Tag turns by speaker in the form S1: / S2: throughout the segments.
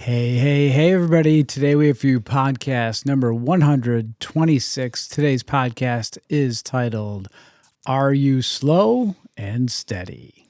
S1: Hey, everybody. Today we have for you podcast number 126. Today's podcast is titled, Are You Slow and Steady?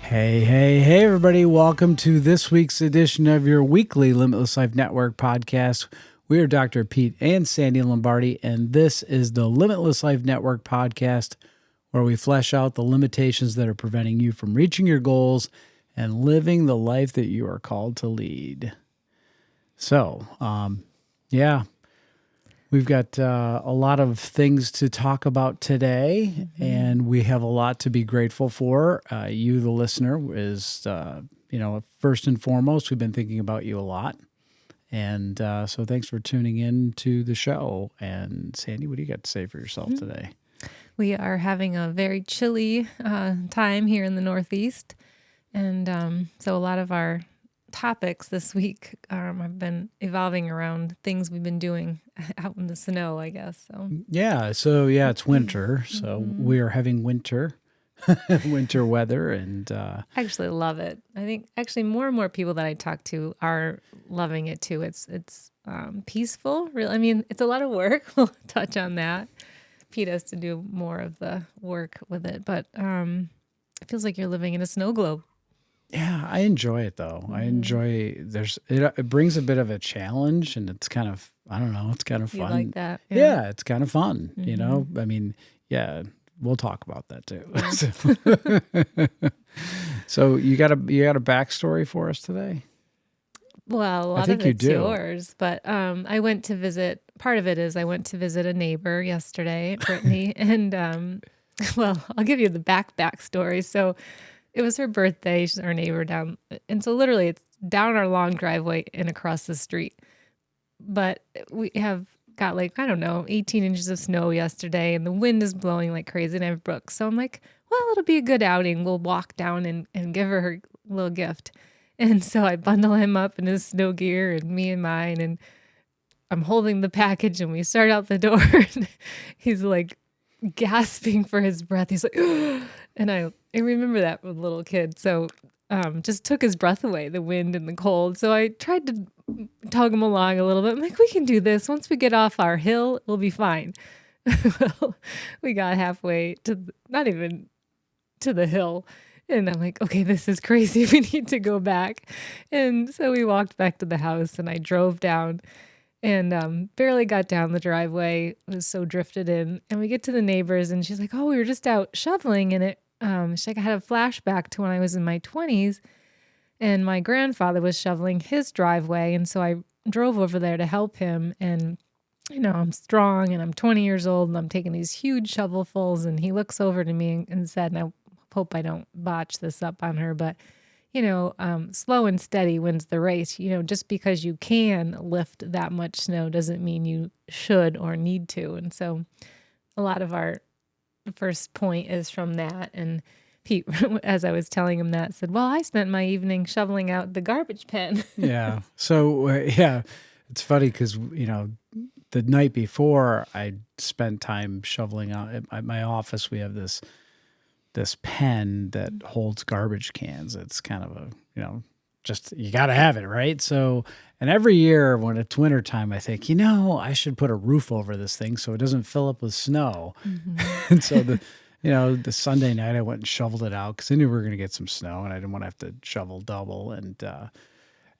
S1: Hey, everybody. Welcome to this week's edition of your weekly Limitless Life Network podcast. We are Dr. Pete and Sandy Lombardi, and this is the Limitless Life Network podcast where we flesh out the limitations that are preventing you from reaching your goals and living the life that you are called to lead. So, we've got a lot of things to talk about today, and we have a lot to be grateful for. You, the listener, is, first and foremost, we've been thinking about you a lot. And so thanks for tuning in to the show. And Sandy, what do you got to say for yourself today?
S2: We are having a very chilly time here in the Northeast. And so a lot of our topics this week have been evolving around things we've been doing out in the snow, I guess.
S1: So it's winter. So we are having winter weather, and
S2: I actually love it. I think actually more and more people that I talk to are loving it too. It's peaceful. Really, I mean, it's a lot of work. We'll touch on that. Pete has to do more of the work with it, but it feels like you're living in a snow globe.
S1: Yeah, I enjoy it though. I enjoy it brings a bit of a challenge, and it's kind of, I don't know, it's kind of fun.
S2: You like that?
S1: Yeah, it's kind of fun, you know? I mean, yeah, we'll talk about that too. So you got a backstory for us today?
S2: Well, a lot of it's yours, but I went to visit, part of it is I went to visit a neighbor yesterday, Brittany, and well, I'll give you the backstory. So it was her birthday. She's our neighbor down. And so literally it's down our long driveway and across the street. But we have got 18 inches of snow yesterday, and the wind is blowing like crazy, and I have Brooke. So I'm like, well, it'll be a good outing. We'll walk down and give her little gift. And so I bundle him up in his snow gear and me and mine, and I'm holding the package, and we start out the door. And he's like gasping for his breath. He's like, and I remember that with a little kid. So just took his breath away, the wind and the cold. So I tried to tug him along a little bit. I'm like, we can do this. Once we get off our hill, we'll be fine. Well, we got halfway not even to the hill. And I'm like, okay, this is crazy. We need to go back. And so we walked back to the house, and I drove down and barely got down the driveway. It was so drifted in. And we get to the neighbors, and she's like, oh, we were just out shoveling. And she's like, I had a flashback to when I was in my 20s, and my grandfather was shoveling his driveway. And so I drove over there to help him. And, I'm strong, and I'm 20 years old, and I'm taking these huge shovelfuls. And he looks over to me and said, and I hope I don't botch this up on her, but slow and steady wins the race. Just because you can lift that much snow doesn't mean you should or need to. And so a lot of our first point is from that. And Pete, as I was telling him that, said, well, I spent my evening shoveling out the garbage pen.
S1: Yeah. So, it's funny because, the night before I spent time shoveling out at my office. We have this pen that holds garbage cans. It's kind of just, you got to have it, right? So, and every year when it's wintertime, I think, I should put a roof over this thing so it doesn't fill up with snow. And so the Sunday night I went and shoveled it out because I knew we were going to get some snow, and I didn't want to have to shovel double. And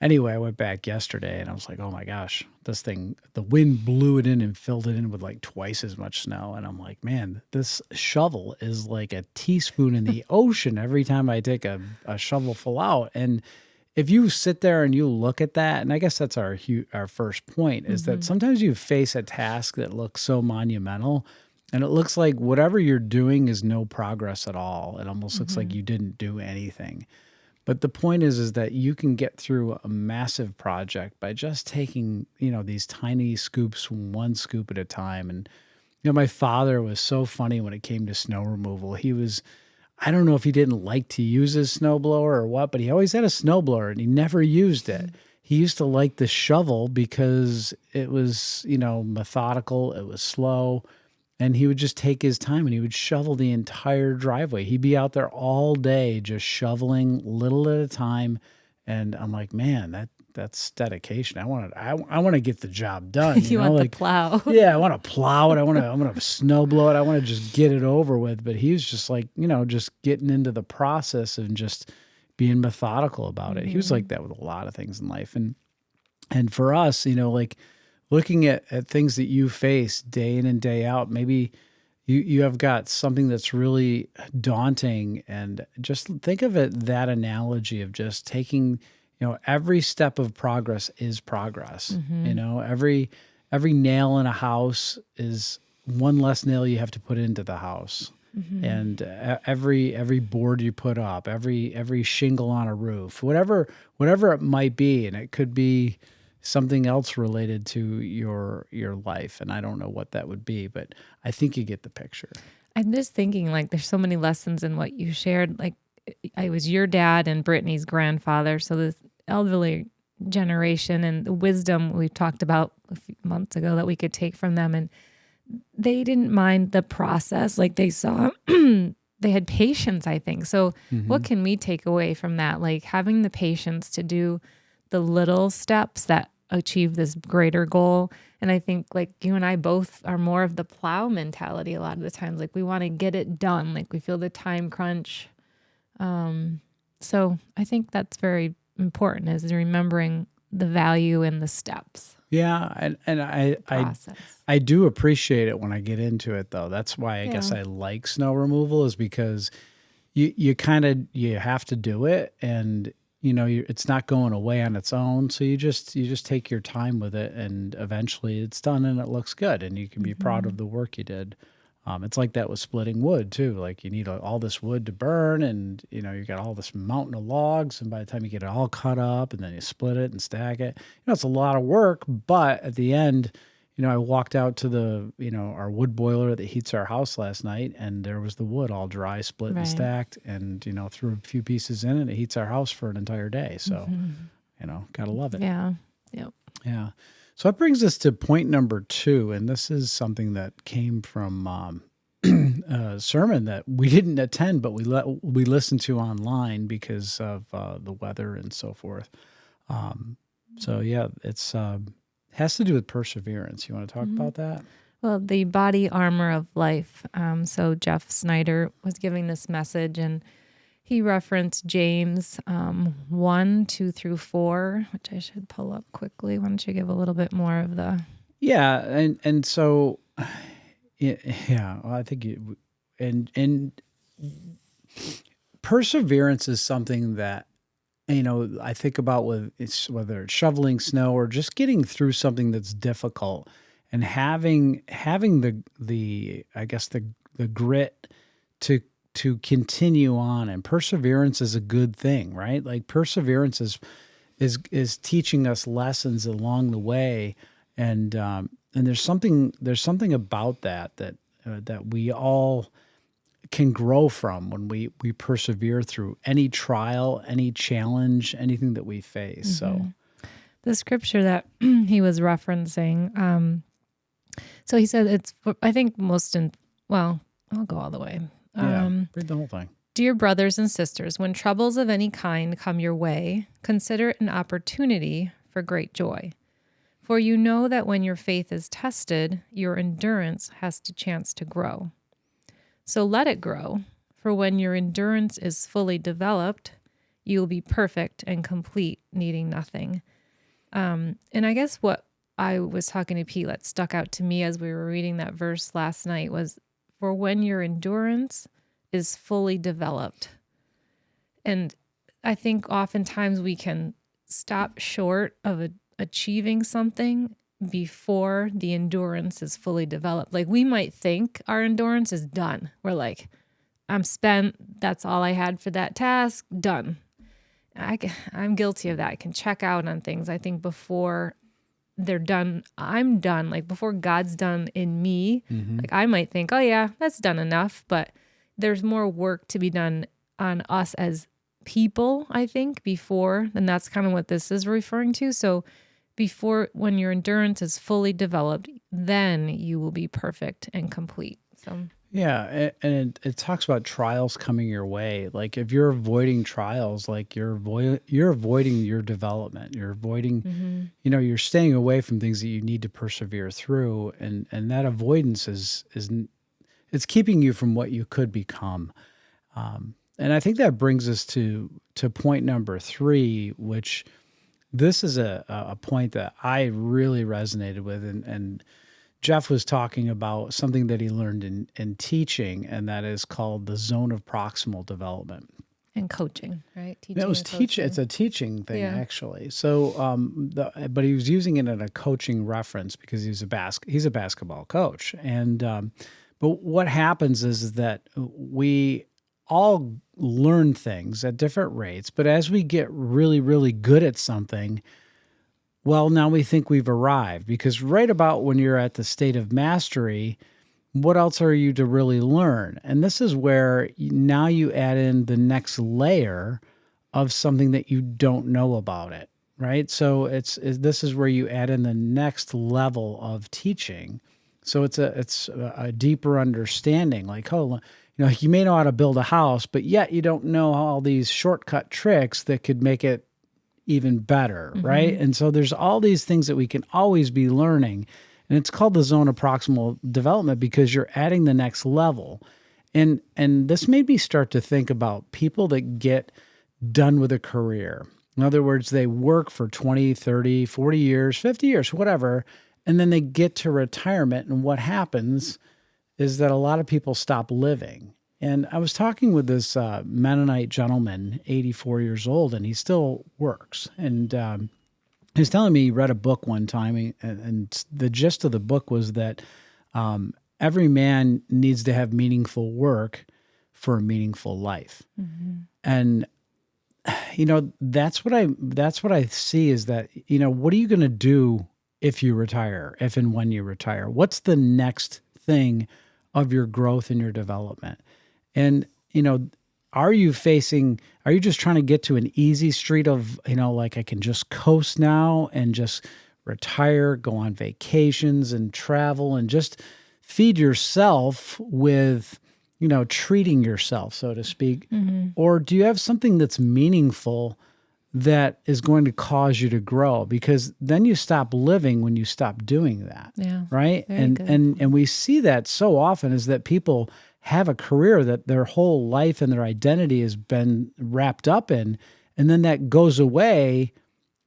S1: anyway, I went back yesterday, and I was like, oh my gosh, this thing, the wind blew it in and filled it in with like twice as much snow. And I'm like, man, this shovel is like a teaspoon in the ocean every time I take a shovelful out. And if you sit there and you look at that, and I guess that's our first point, is that sometimes you face a task that looks so monumental, and it looks like whatever you're doing is no progress at all. It almost looks like you didn't do anything. But the point is that you can get through a massive project by just taking, these tiny scoops, one scoop at a time. And, my father was so funny when it came to snow removal. He was, I don't know if he didn't like to use his snowblower or what, but he always had a snowblower and he never used it. He used to like the shovel because it was, methodical, it was slow, and he would just take his time and he would shovel the entire driveway. He'd be out there all day just shoveling little at a time. And I'm like, man, that's dedication. I want to get the job done.
S2: You want the plow.
S1: Yeah, I want to plow it. I want to snow blow it. I want to just get it over with. But he was just like, just getting into the process and just being methodical about it. He was like that with a lot of things in life. And for us, like looking at things that you face day in and day out, maybe you have got something that's really daunting, and just think of it, that analogy of just taking, every step of progress is progress. Every nail in a house is one less nail you have to put into the house. And every board you put up, every shingle on a roof, whatever it might be, and it could be something else related to your life, and I don't know what that would be, but I think you get the picture.
S2: I'm just thinking, like, there's so many lessons in what you shared. Like, I was your dad and Brittany's grandfather, so this elderly generation and the wisdom we talked about a few months ago that we could take from them, and they didn't mind the process. Like, they saw they had patience, I think. So what can we take away from that? Like, having the patience to do the little steps that achieve this greater goal. And I think, like, you and I both are more of the plow mentality a lot of the times. Like, we want to get it done. Like, we feel the time crunch. So I think that's very important, is remembering the value in the steps.
S1: Yeah, and I do appreciate it when I get into it, though. That's why I guess I like snow removal, is because you have to do it, and it's not going away on its own. So you just take your time with it, and eventually it's done and it looks good, and you can be proud of the work you did. It's like that with splitting wood too. Like, you need all this wood to burn, and you got all this mountain of logs, and by the time you get it all cut up and then you split it and stack it, it's a lot of work. But at the end, I walked out to the, our wood boiler that heats our house last night, and there was the wood all dry, split and stacked, and, threw a few pieces in, and it heats our house for an entire day. So, gotta love it.
S2: Yeah. Yep.
S1: Yeah. So that brings us to point number 2, and this is something that came from a sermon that we didn't attend, but we listened to online because of the weather and so forth. So yeah, it's has to do with perseverance. You want to talk about that?
S2: Well, the body armor of life. So Jeff Snyder was giving this message, and he referenced James 1, 2 through 4, which I should pull up quickly. Why don't you give a little bit more of the...
S1: Yeah, and so, yeah, well, I think and perseverance is something that, I think about whether it's shoveling snow or just getting through something that's difficult, and having the I guess the grit to continue on. And perseverance is a good thing, right? Like, perseverance is teaching us lessons along the way, and there's something about that we all can grow from when we persevere through any trial, any challenge, anything that we face. So
S2: the scripture that he was referencing, so he said it's, I think I'll go all the way.
S1: Read the whole thing.
S2: Dear brothers and sisters, when troubles of any kind come your way, consider it an opportunity for great joy. For you know that when your faith is tested, your endurance has a chance to grow. So let it grow, for when your endurance is fully developed, you will be perfect and complete, needing nothing. And I guess what I was talking to Pete that stuck out to me as we were reading that verse last night was, for when your endurance is fully developed. And I think oftentimes we can stop short of achieving something before the endurance is fully developed. Like, we might think our endurance is done. We're like, I'm spent. That's all I had for that task. Done. I'm guilty of that. I can check out on things. I think before they're done, I'm done. Like, before God's done in me, like, I might think, oh yeah, that's done enough. But there's more work to be done on us as people, I think, before, and that's kind of what this is referring to. So before, when your endurance is fully developed, then you will be perfect and complete. So
S1: Yeah, and it talks about trials coming your way. Like if you're avoiding trials, like you're avoiding your development. You're avoiding, you're staying away from things that you need to persevere through, and that avoidance is it's keeping you from what you could become. And I think that brings us to point number 3, which this is a point that I really resonated with, and Jeff was talking about something that he learned in teaching, and that is called the zone of proximal development.
S2: And coaching, right? Teaching
S1: It was
S2: and coaching.
S1: It's a teaching thing,
S2: Yeah.
S1: actually. So, but he was using it in a coaching reference because he's a basketball coach, and but what happens is that we all learn things at different rates, but as we get really, really good at something, well, now we think we've arrived, because right about when you're at the state of mastery, what else are you to really learn? And this is where now you add in the next layer of something that you don't know about it, right? So this is where you add in the next level of teaching. So it's a deeper understanding. Like, oh, you may know how to build a house, but yet you don't know all these shortcut tricks that could make it even better, right? And so there's all these things that we can always be learning. And it's called the zone of proximal development because you're adding the next level. And this made me start to think about people that get done with a career. In other words, they work for 20, 30, 40 years, 50 years, whatever, and then they get to retirement. And what happens is that a lot of people stop living. And I was talking with this Mennonite gentleman, 84 years old, and he still works. And he was telling me he read a book one time, and the gist of the book was that every man needs to have meaningful work for a meaningful life. And that's what I see is that, what are you going to do if you retire, if and when you retire? What's the next thing of your growth and your development? And, are you just trying to get to an easy street of, like I can just coast now and just retire, go on vacations and travel and just feed yourself with, treating yourself, so to speak? Or do you have something that's meaningful that is going to cause you to grow? Because then you stop living when you stop doing that.
S2: Yeah.
S1: Right. And we see that so often, is that people have a career that their whole life and their identity has been wrapped up in, and then that goes away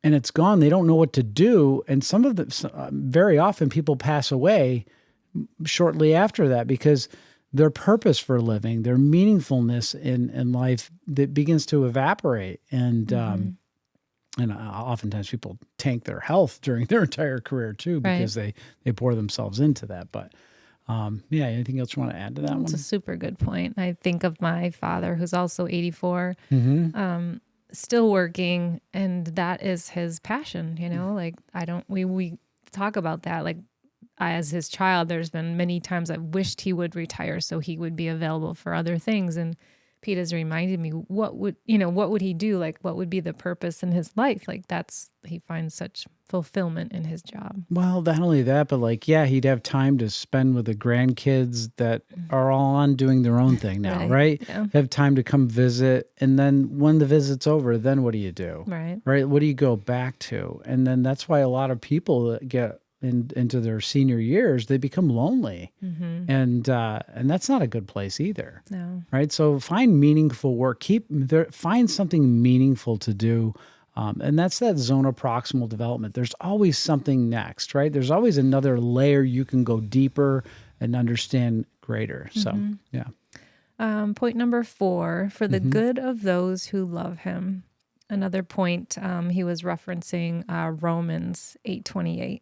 S1: and it's gone. They don't know what to do. And very often people pass away shortly after that because their purpose for living, their meaningfulness in life, that begins to evaporate. And oftentimes people tank their health during their entire career too, because they pour themselves into that. But anything else you want to add to that one?
S2: It's a super good point. I think of my father, who's also 84, still working, and that is his passion. Like we talk about that. Like, as his child, there's been many times I wished he would retire so he would be available for other things. And Pete has reminded me, what would he do? Like, what would be the purpose in his life? Like, he finds such fulfillment in his job.
S1: Well, not only that, but he'd have time to spend with the grandkids that are all on doing their own thing now, right?
S2: Yeah.
S1: Have time to come visit. And then when the visit's over, then what do you do? Right? What do you go back to? And then that's why a lot of people that get into their senior years, they become lonely. And that's not a good place either.
S2: No.
S1: Right? So find meaningful work. Find something meaningful to do. And that's that zone of proximal development. There's always something next, right? There's always another layer you can go deeper and understand greater. So, yeah.
S2: Point number 4, for the good of those who love him. Another point, he was referencing Romans 8:28.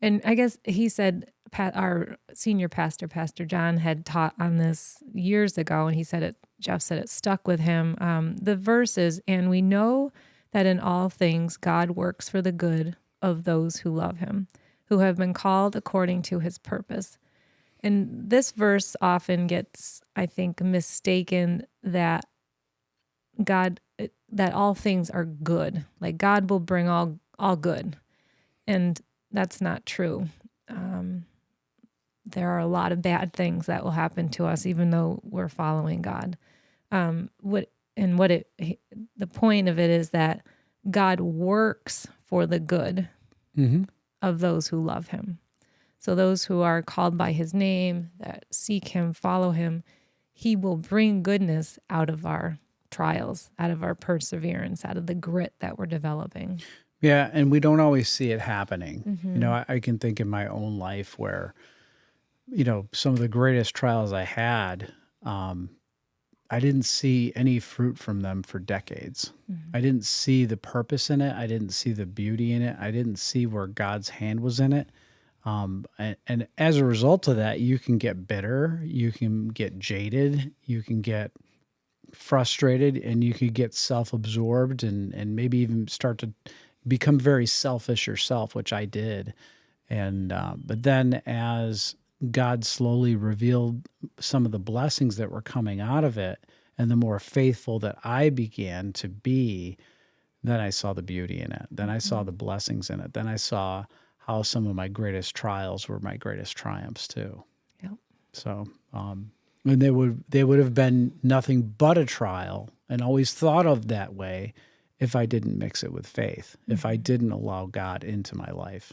S2: And I guess he said, our senior pastor, Pastor John, had taught on this years ago, and Jeff said it stuck with him. The verse is, "And we know that in all things God works for the good of those who love him, who have been called according to his purpose." And this verse often gets, I think, mistaken that that all things are good. Like God will bring all good. And that's not true. There are a lot of bad things that will happen to us, even though we're following God. The point of it is that God works for the good of those who love him. So those who are called by his name, that seek him, follow him, he will bring goodness out of our trials, out of our perseverance, out of the grit that we're developing.
S1: Yeah, and we don't always see it happening. I can think in my own life where, some of the greatest trials I had, I didn't see any fruit from them for decades. I didn't see the purpose in it. I didn't see the beauty in it. I didn't see where God's hand was in it. And as a result of that, you can get bitter, you can get jaded, you can get frustrated, and you could get self-absorbed and maybe even start to become very selfish yourself, which I did. And but then as God slowly revealed some of the blessings that were coming out of it, and the more faithful that I began to be, then I saw the beauty in it. Then I saw the blessings in it. Then I saw how some of my greatest trials were my greatest triumphs too.
S2: Yep.
S1: So, and they would have been nothing but a trial, and always thought of that way, if I didn't mix it with faith, if I didn't allow God into my life,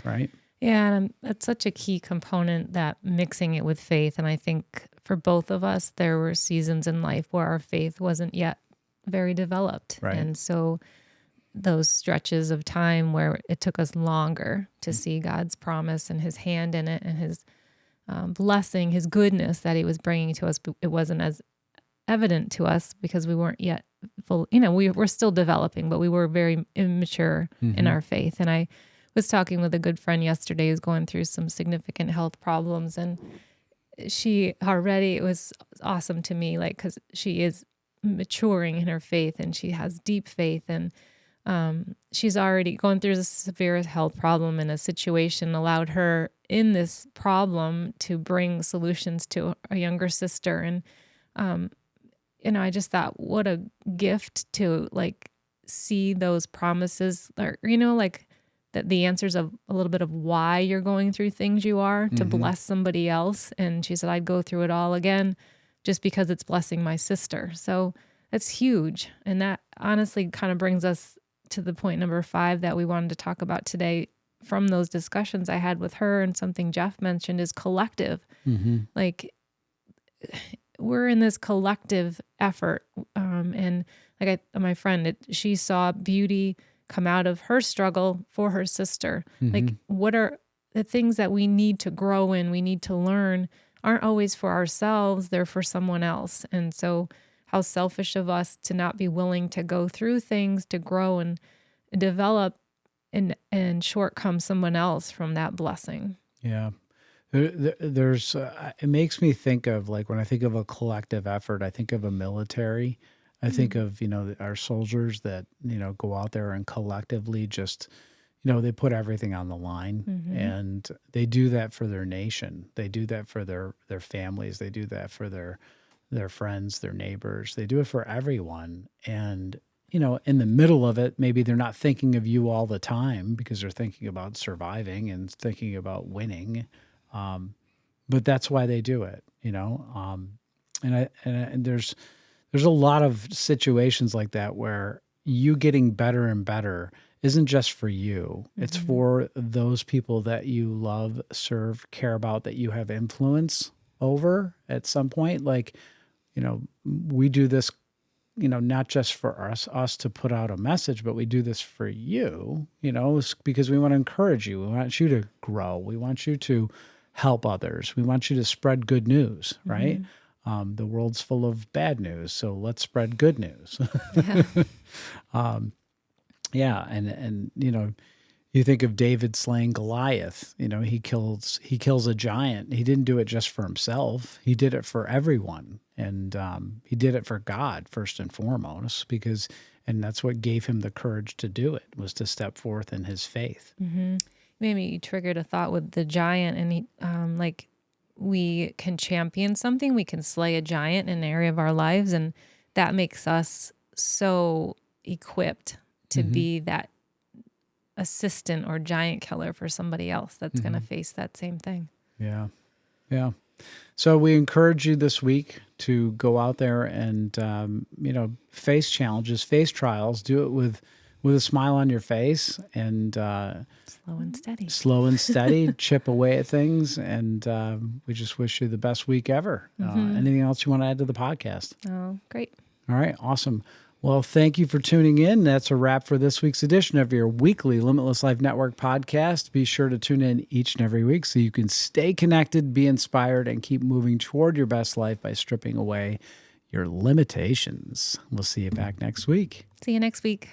S1: right?
S2: Yeah, and that's such a key component, that mixing it with faith. And I think for both of us, there were seasons in life where our faith wasn't yet very developed.
S1: Right.
S2: And so those stretches of time where it took us longer to see God's promise and his hand in it, and his blessing, his goodness that he was bringing to us, it wasn't as evident to us because we weren't yet full. We were still developing, but we were very immature in our faith. And I was talking with a good friend yesterday who's going through some significant health problems, and it was awesome to me, like, because she is maturing in her faith, and she has deep faith, and she's already going through this severe health problem, and a situation allowed her in this problem to bring solutions to a younger sister. And I just thought, what a gift to like see those promises, or like that the answers of a little bit of why you're going through things you are, to bless somebody else. And she said, I'd go through it all again just because it's blessing my sister. So that's huge. And that honestly kind of brings us to the point number 5 that we wanted to talk about today, from those discussions I had with her, and something Jeff mentioned, is collective. Like, we're in this collective effort. And like my friend, she saw beauty come out of her struggle for her sister. Like, what are the things that we need to grow in, we need to learn, aren't always for ourselves, they're for someone else. And so how selfish of us to not be willing to go through things to grow and develop and shortcome someone else from that blessing.
S1: Yeah. There's it makes me think of, like, when I think of a collective effort, I think of a military. I think of, our soldiers that, go out there and collectively just, they put everything on the line, and they do that for their nation. They do that for their families. They do that for their friends, their neighbors. They do it for everyone. And, in the middle of it, maybe they're not thinking of you all the time, because they're thinking about surviving and thinking about winning. But that's why they do it, and there's a lot of situations like that where you getting better and better isn't just for you. It's for those people that you love, serve, care about, that you have influence over at some point. Like, we do this, not just for us to put out a message, but we do this for you, because we want to encourage you. We want you to grow. We want you to help others. We want you to spread good news, right? The world's full of bad news, so let's spread good news.
S2: Yeah.
S1: And you think of David slaying Goliath. He kills a giant. He didn't do it just for himself. He did it for everyone, and he did it for God first and foremost, and that's what gave him the courage to do it, was to step forth in his faith.
S2: Maybe you triggered a thought with the giant, and he we can champion something, we can slay a giant in an area of our lives, and that makes us so equipped to be that assistant or giant killer for somebody else that's going to face that same thing.
S1: Yeah. Yeah. So we encourage you this week to go out there and, face challenges, face trials, do it with a smile on your face, and slow and steady, chip away at things. And we just wish you the best week ever. Anything else you want to add to the podcast?
S2: Oh, great.
S1: All right. Awesome. Well, thank you for tuning in. That's a wrap for this week's edition of your weekly Limitless Life Network podcast. Be sure to tune in each and every week so you can stay connected, be inspired, and keep moving toward your best life by stripping away your limitations. We'll see you back next week.
S2: See you next week.